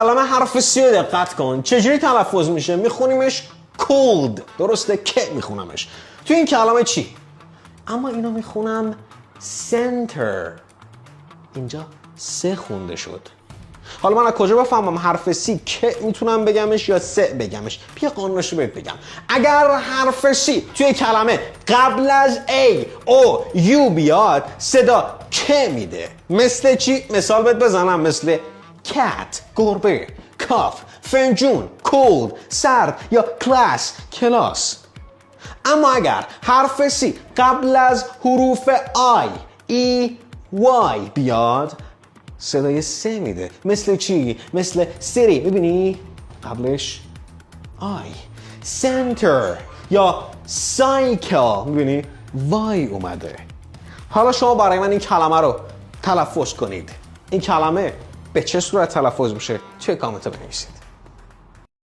کلمه حرف سی رو دقت کن. چجوری تلفظ میشه؟ میخونیمش cold. درسته؟ که میخونمش. تو این کلمه چی؟ اما اینو میخونم center. اینجا سه خونده شد. حالا من از کجا بفهمم حرف سی که میتونم بگمش یا سه بگمش؟ بیا قانونش رو بهت بگم. اگر حرف سی توی کلمه قبل از A O U بیاد صدا که میده. مثل چی؟ مثال بهت بزنم. مثل cat گربه، کاف فنجون، cold سرد یا کلاس کلاس. اما اگر حرف سی قبل از حروف I E Y بیاد صدای سه میده. مثل چی؟ مثل سری. میبینی؟ قبلش I. center یا cycle. میبینی؟ وای اومده. حالا شما برای من این کلمه رو تلفظ کنید. این کلمه به چه صورت تلفظ میشه؟ توی کامنت بنویسید.